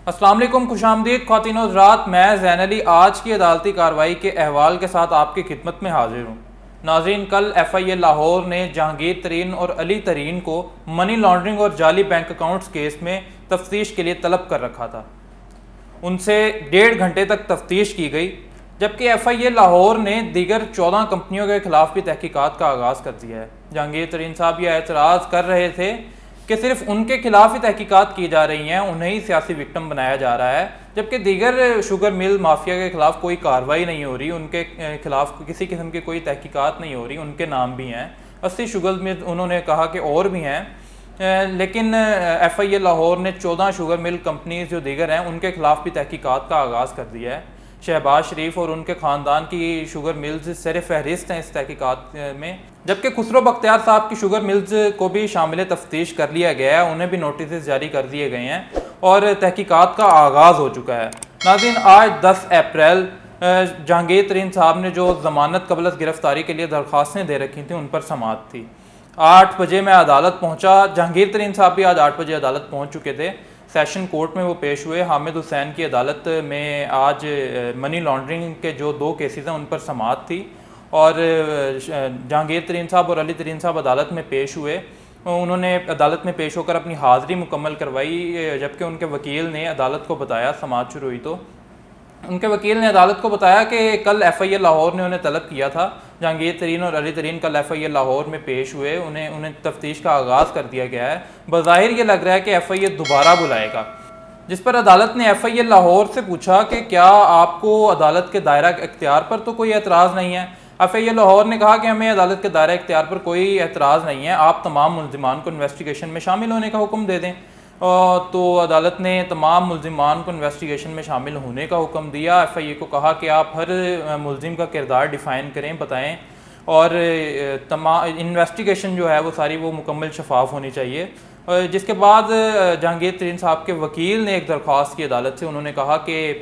السلام علیکم، خوش آمدید خواتین و حضرات۔ میں زین علی آج کی عدالتی کارروائی کے احوال کے ساتھ آپ کی خدمت میں حاضر ہوں۔ ناظرین، کل ایف آئی اے لاہور نے جہانگیر ترین اور علی ترین کو منی لانڈرنگ اور جعلی بینک اکاؤنٹس کیس میں تفتیش کے لیے طلب کر رکھا تھا۔ ان سے 1.5 گھنٹے تک تفتیش کی گئی، جبکہ ایف آئی اے لاہور نے دیگر 14 کمپنیوں کے خلاف بھی تحقیقات کا آغاز کر دیا ہے۔ جہانگیر ترین صاحب یہ اعتراض کر رہے تھے کہ صرف ان کے خلاف ہی تحقیقات کی جا رہی ہیں، انہیں ہی سیاسی وکٹم بنایا جا رہا ہے، جبکہ دیگر شوگر مل مافیا کے خلاف کوئی کارروائی نہیں ہو رہی، ان کے خلاف کسی قسم کی کوئی تحقیقات نہیں ہو رہی۔ ان کے نام بھی ہیں 80 شوگر مل، انہوں نے کہا کہ اور بھی ہیں، لیکن ایف آئی اے لاہور نے 14 شوگر مل کمپنیز جو دیگر ہیں ان کے خلاف بھی تحقیقات کا آغاز کر دیا ہے۔ شہباز شریف اور ان کے خاندان کی شوگر ملز سر فہرست ہیں اس تحقیقات میں، جبکہ خسرو بختیار صاحب کی شوگر ملز کو بھی شامل تفتیش کر لیا گیا ہے، انہیں بھی نوٹسز جاری کر دیے گئے ہیں اور تحقیقات کا آغاز ہو چکا ہے۔ ناظرین، آج 10 اپریل جہانگیر ترین صاحب نے جو ضمانت قبل از گرفتاری کے لیے درخواستیں دے رکھی تھیں ان پر سماعت تھی۔ 8 بجے میں عدالت پہنچا، جہانگیر ترین صاحب بھی آج 8 بجے عدالت پہنچ چکے تھے، سیشن کورٹ میں وہ پیش ہوئے۔ حامد حسین کی عدالت میں آج منی لانڈرنگ کے جو 2 کیسز ہیں ان پر سماعت تھی، اور جہانگیر ترین صاحب اور علی ترین صاحب عدالت میں پیش ہوئے۔ انہوں نے عدالت میں پیش ہو کر اپنی حاضری مکمل کروائی، جبکہ ان کے وکیل نے عدالت کو بتایا، سماعت شروع ہوئی تو ان کے وکیل نے عدالت کو بتایا کہ کل ایف آئی اے لاہور نے انہیں طلب کیا تھا، جہانگیر ترین اور علی ترین کل ایف آئی اے لاہور میں پیش ہوئے، انہیں تفتیش کا آغاز کر دیا گیا ہے۔ بظاہر یہ لگ رہا ہے کہ ایف آئی اے دوبارہ بلائے گا، جس پر عدالت نے ایف آئی اے لاہور سے پوچھا کہ کیا آپ کو عدالت کے دائرہ اختیار پر تو کوئی اعتراض نہیں ہے؟ ایف آئی اے لاہور نے کہا کہ ہمیں عدالت کے دائرہ اختیار پر کوئی اعتراض نہیں ہے، آپ تمام ملزمان کو انویسٹیگیشن میں شامل ہونے کا حکم دے دیں۔ تو عدالت نے تمام ملزمان کو انویسٹیگیشن میں شامل ہونے کا حکم دیا۔ ایف آئی اے کو کہا کہ آپ ہر ملزم کا کردار ڈیفائن کریں، بتائیں، اور تمام انویسٹیگیشن جو ہے وہ ساری وہ مکمل شفاف ہونی چاہیے۔ جس کے بعد جہانگیر ترین صاحب کے وکیل نے ایک درخواست کی عدالت سے، انہوں نے کہا کہ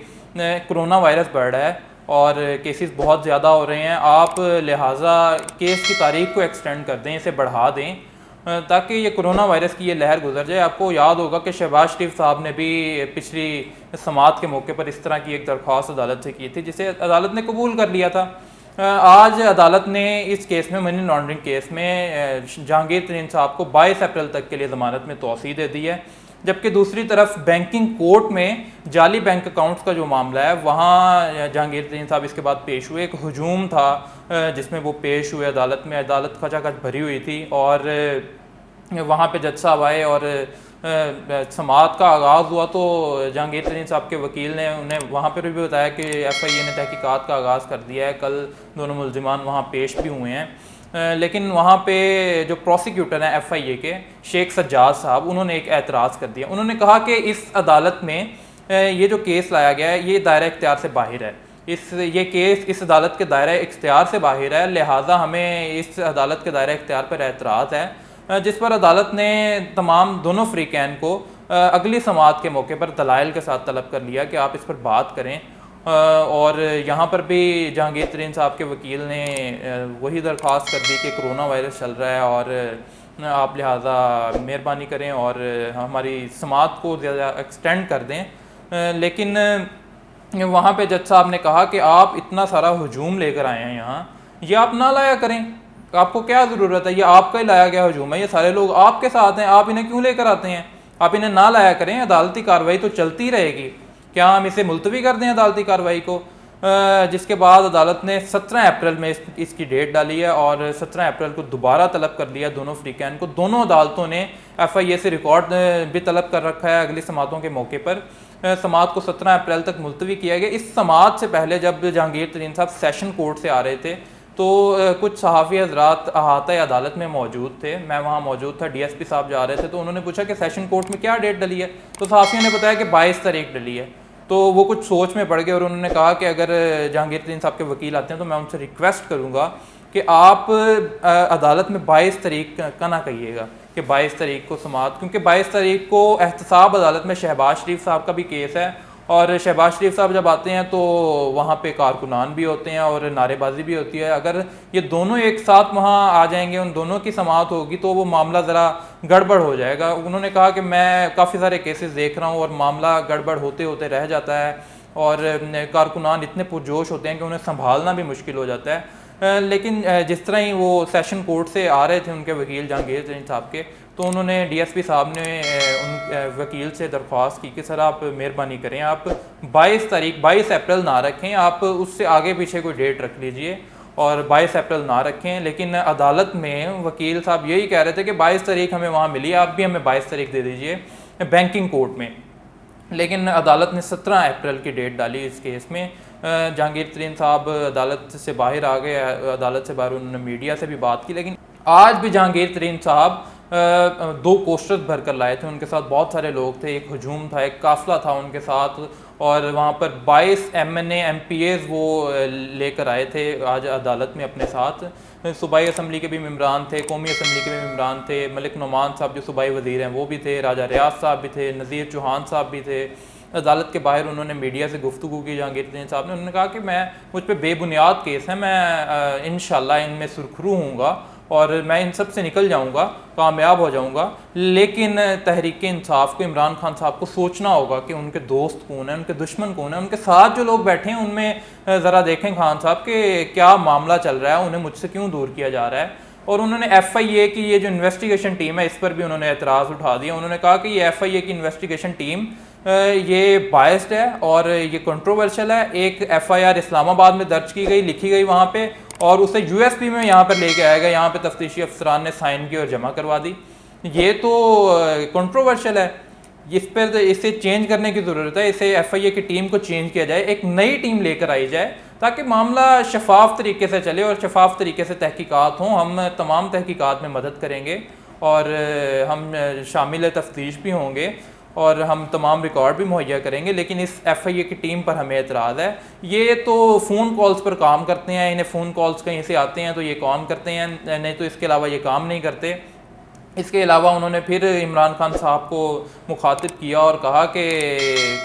کرونا وائرس بڑھ رہا ہے اور کیسز بہت زیادہ ہو رہے ہیں، آپ لہٰذا کیس کی تاریخ کو ایکسٹینڈ کر دیں، اسے بڑھا دیں تاکہ یہ کرونا وائرس کی یہ لہر گزر جائے۔ آپ کو یاد ہوگا کہ شہباز شریف صاحب نے بھی پچھلی سماعت کے موقع پر اس طرح کی ایک درخواست عدالت سے کی تھی، جسے عدالت نے قبول کر لیا تھا۔ آج عدالت نے اس کیس میں، منی لانڈرنگ کیس میں، جہانگیر ترین صاحب کو 22 اپریل تک کے لیے ضمانت میں توسیع دے دی ہے، جبکہ دوسری طرف بینکنگ کورٹ میں جعلی بینک اکاؤنٹس کا جو معاملہ ہے وہاں جہانگیر ترین صاحب اس کے بعد پیش ہوئے۔ ایک ہجوم تھا جس میں وہ پیش ہوئے عدالت میں، عدالت کھچا کھچ بھری ہوئی تھی، اور وہاں پہ جج صاحب آئے اور سماعت کا آغاز ہوا تو جہانگیر ترین صاحب کے وکیل نے انہیں وہاں پر بھی بتایا کہ ایف آئی اے نے تحقیقات کا آغاز کر دیا ہے، کل دونوں ملزمان وہاں پیش بھی ہوئے ہیں، لیکن وہاں پہ جو پروسیکیوٹر ہیں ایف آئی اے کے، شیخ سجاد صاحب، انہوں نے ایک اعتراض کر دیا۔ انہوں نے کہا کہ اس عدالت میں یہ جو کیس لایا گیا ہے یہ دائرہ اختیار سے باہر ہے، یہ کیس اس عدالت کے دائرہ اختیار سے باہر ہے، لہٰذا ہمیں اس عدالت کے دائرہ اختیار پر اعتراض ہے، جس پر عدالت نے تمام دونوں فریقین کو اگلی سماعت کے موقع پر دلائل کے ساتھ طلب کر لیا کہ آپ اس پر بات کریں، اور یہاں پر بھی جہانگیر ترین صاحب کے وکیل نے وہی درخواست کر دی کہ کرونا وائرس چل رہا ہے اور آپ لہٰذا مہربانی کریں اور ہماری سماعت کو زیادہ ایکسٹینڈ کر دیں، لیکن وہاں پہ جج صاحب نے کہا کہ آپ اتنا سارا ہجوم لے کر آئے ہیں یہاں، یہ آپ نہ لایا کریں، آپ کو کیا ضرورت ہے، یہ آپ کا ہی لایا گیا ہجوم ہے، یہ سارے لوگ آپ کے ساتھ ہیں، آپ انہیں کیوں لے کر آتے ہیں، آپ انہیں نہ لایا کریں، عدالتی کارروائی تو چلتی رہے گی، کیا ہم اسے ملتوی کر دیں عدالتی کارروائی کو؟ جس کے بعد عدالت نے 17 اپریل میں اس کی ڈیٹ ڈالی ہے، اور 17 اپریل کو دوبارہ طلب کر لیا دونوں فریقین کو۔ دونوں عدالتوں نے ایف آئی اے سے ریکارڈ بھی طلب کر رکھا ہے اگلی سماعتوں کے موقع پر۔ سماعت کو 17 اپریل تک ملتوی کیا گیا۔ اس سماعت سے پہلے جب جہانگیر ترین صاحب سیشن کورٹ سے آ رہے تھے تو کچھ صحافی حضرات احاطہ عدالت میں موجود تھے، میں وہاں موجود تھا، ڈی ایس پی صاحب جا رہے تھے، تو انہوں نے پوچھا کہ سیشن کورٹ میں کیا ڈیٹ ڈلی ہے، تو صحافیوں نے بتایا کہ 22 تاریخ ڈلی ہے، تو وہ کچھ سوچ میں پڑ گئے اور انہوں نے کہا کہ اگر جہانگیر ترین صاحب کے وکیل آتے ہیں تو میں ان سے ریکویسٹ کروں گا کہ آپ عدالت میں 22 تاریخ کا نہ کہیے گا کہ 22 تاریخ کو سماعت، کیونکہ 22 تاریخ کو احتساب عدالت میں شہباز شریف صاحب کا بھی کیس ہے اور شہباز شریف صاحب جب آتے ہیں تو وہاں پہ کارکنان بھی ہوتے ہیں اور نعرے بازی بھی ہوتی ہے. اگر یہ دونوں ایک ساتھ وہاں آ جائیں گے, ان دونوں کی سماعت ہوگی تو وہ معاملہ ذرا گڑبڑ ہو جائے گا. انہوں نے کہا کہ میں کافی سارے کیسز دیکھ رہا ہوں اور معاملہ گڑبڑ ہوتے ہوتے رہ جاتا ہے, اور کارکنان اتنے پرجوش ہوتے ہیں کہ انہیں سنبھالنا بھی مشکل ہو جاتا ہے. لیکن جس طرح ہی وہ سیشن کورٹ سے آ رہے تھے ان کے وکیل جہانگیر ترین صاحب کے, تو انہوں نے ڈی ایس پی صاحب نے ان وکیل سے درخواست کی کہ سر آپ مہربانی کریں, آپ 22 اپریل نہ رکھیں, آپ اس سے آگے پیچھے کوئی ڈیٹ رکھ لیجئے اور 22 اپریل نہ رکھیں. لیکن عدالت میں وکیل صاحب یہی کہہ رہے تھے کہ 22 تاریخ ہمیں وہاں ملی, آپ بھی ہمیں 22 تاریخ دے دیجئے بینکنگ کورٹ میں. لیکن عدالت نے 17 اپریل کی ڈیٹ ڈالی اس کیس میں. جہانگیر ترین صاحب عدالت سے باہر آ گئے, عدالت سے باہر انہوں نے میڈیا سے بھی بات کی. لیکن آج بھی جہانگیر ترین صاحب 2 کوسٹرز بھر کر لائے تھے, ان کے ساتھ بہت سارے لوگ تھے, ایک ہجوم تھا, ایک قافلہ تھا ان کے ساتھ, اور وہاں پر 22 M N A M P As وہ لے کر آئے تھے آج عدالت میں اپنے ساتھ. صوبائی اسمبلی کے بھی ممبران تھے, قومی اسمبلی کے بھی ممبران تھے, ملک نعمان صاحب جو صوبائی وزیر ہیں وہ بھی تھے, راجہ ریاض صاحب بھی تھے, نذیر چوہان صاحب بھی تھے. عدالت کے باہر انہوں نے میڈیا سے گفتگو کی جہانگیر ترین صاحب نے. انہوں نے کہا کہ مجھ پہ بے بنیاد کیس ہیں, میں انشاءاللہ ان میں سرخرو ہوں گا اور میں ان سب سے نکل جاؤں گا, کامیاب ہو جاؤں گا. لیکن تحریک انصاف کو, عمران خان صاحب کو سوچنا ہوگا کہ ان کے دوست کون ہیں, ان کے دشمن کون ہیں, ان کے ساتھ جو لوگ بیٹھے ہیں ان میں ذرا دیکھیں خان صاحب کہ کیا معاملہ چل رہا ہے, انہیں مجھ سے کیوں دور کیا جا رہا ہے. اور انہوں نے ایف آئی اے کی یہ جو انویسٹیگیشن ٹیم ہے اس پر بھی انہوں نے اعتراض اٹھا دیا. انہوں نے کہا کہ یہ ایف آئی اے کی انویسٹیگیشن ٹیم یہ بائسڈ ہے اور یہ کنٹروورشل ہے. ایک ایف آئی آر اسلام آباد میں درج کی گئی, لکھی گئی وہاں پہ, اور اسے یو ایس پی میں یہاں پر لے کے آئے گا, یہاں پہ تفتیشی افسران نے سائن کی اور جمع کروا دی. یہ تو کنٹروورشل ہے, اسے چینج کرنے کی ضرورت ہے. اسے ایف آئی اے کی ٹیم کو چینج کیا جائے, ایک نئی ٹیم لے کر آئی جائے تاکہ معاملہ شفاف طریقے سے چلے اور شفاف طریقے سے تحقیقات ہوں. ہم تمام تحقیقات میں مدد کریں گے اور ہم شامل تفتیش بھی ہوں گے اور ہم تمام ریکارڈ بھی مہیا کریں گے. لیکن اس ایف آئی اے کی ٹیم پر ہمیں اعتراض ہے. یہ تو فون کالز پر کام کرتے ہیں, انہیں فون کالز کہیں سے آتے ہیں تو یہ کام کرتے ہیں, نہیں تو اس کے علاوہ یہ کام نہیں کرتے. اس کے علاوہ انہوں نے پھر عمران خان صاحب کو مخاطب کیا اور کہا کہ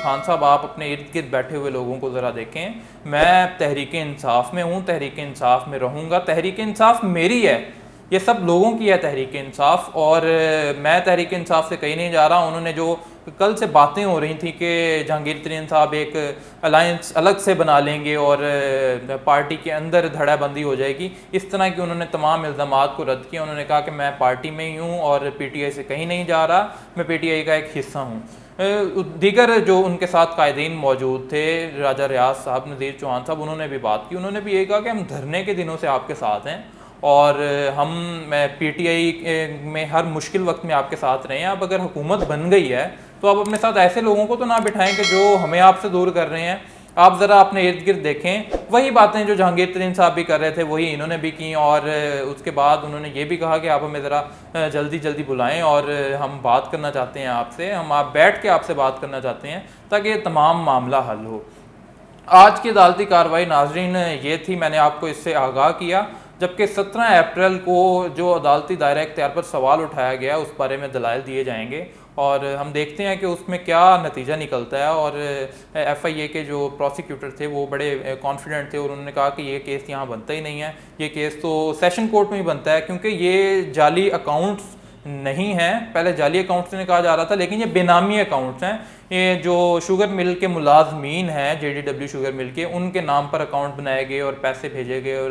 خان صاحب آپ اپنے ارد گرد بیٹھے ہوئے لوگوں کو ذرا دیکھیں, میں تحریک انصاف میں ہوں, تحریک انصاف میں رہوں گا, تحریک انصاف میری ہے, یہ سب لوگوں کی ہے تحریک انصاف, اور میں تحریک انصاف سے کہیں نہیں جا رہا. انہوں نے جو کل سے باتیں ہو رہی تھیں کہ جہانگیر ترین صاحب ایک الائنس الگ سے بنا لیں گے اور پارٹی کے اندر دھڑا بندی ہو جائے گی, اس طرح کی انہوں نے تمام الزامات کو رد کیا. انہوں نے کہا کہ میں پارٹی میں ہی ہوں اور پی ٹی آئی سے کہیں نہیں جا رہا, میں پی ٹی آئی کا ایک حصہ ہوں. دیگر جو ان کے ساتھ قائدین موجود تھے, راجہ ریاض صاحب, نذیر چوہان صاحب, انہوں نے بھی بات کی. انہوں نے بھی یہ کہا کہ ہم دھرنے کے دنوں سے آپ کے ساتھ ہیں اور ہم پی ٹی آئی میں ہر مشکل وقت میں آپ کے ساتھ رہے ہیں. اب اگر حکومت بن گئی ہے تو آپ اپنے ساتھ ایسے لوگوں کو تو نہ بٹھائیں کہ جو ہمیں آپ سے دور کر رہے ہیں. آپ ذرا اپنے ارد گرد دیکھیں, وہی باتیں جو جہانگیر ترین صاحب بھی کر رہے تھے وہی انہوں نے بھی کی. اور اس کے بعد انہوں نے یہ بھی کہا کہ آپ ہمیں ذرا جلدی بلائیں اور ہم بات کرنا چاہتے ہیں آپ سے, ہم آپ بیٹھ کے آپ سے بات کرنا چاہتے ہیں تاکہ یہ تمام معاملہ حل ہو. آج کی عدالتی کارروائی ناظرین یہ تھی, میں نے آپ کو اس سے آگاہ کیا. جبکہ 17 اپریل کو جو عدالتی دائرہ اختیار پر سوال اٹھایا گیا اس بارے میں دلائل دیے جائیں گے اور ہم دیکھتے ہیں کہ اس میں کیا نتیجہ نکلتا ہے. اور ایف آئی اے کے جو پروسیکیوٹر تھے وہ بڑے کانفیڈنٹ تھے اور انہوں نے کہا کہ یہ کیس یہاں بنتا ہی نہیں ہے, یہ کیس تو سیشن کورٹ میں ہی بنتا ہے کیونکہ یہ جعلی اکاؤنٹس نہیں ہیں. پہلے جعلی اکاؤنٹس نے کہا جا رہا تھا لیکن یہ بے نامی اکاؤنٹس ہیں. یہ جو شوگر مل کے ملازمین ہیں, J D W sugar mill کے, ان کے نام پر اکاؤنٹ بنائے گئے اور پیسے بھیجے گئے اور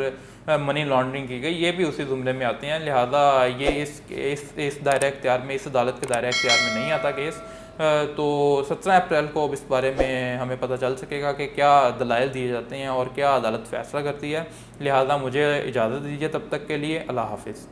منی لانڈرنگ کی گئی, یہ بھی اسی زمرے میں آتے ہیں. لہٰذا یہ اس دائرہ اختیار میں, اس عدالت کے دائرہ اختیار میں نہیں آتا کیس. تو 17 اپریل کو اب اس بارے میں ہمیں پتہ چل سکے گا کہ کیا دلائل دیے جاتے ہیں اور کیا عدالت فیصلہ کرتی ہے. لہٰذا مجھے اجازت دیجیے تب تک کے لیے. اللہ حافظ.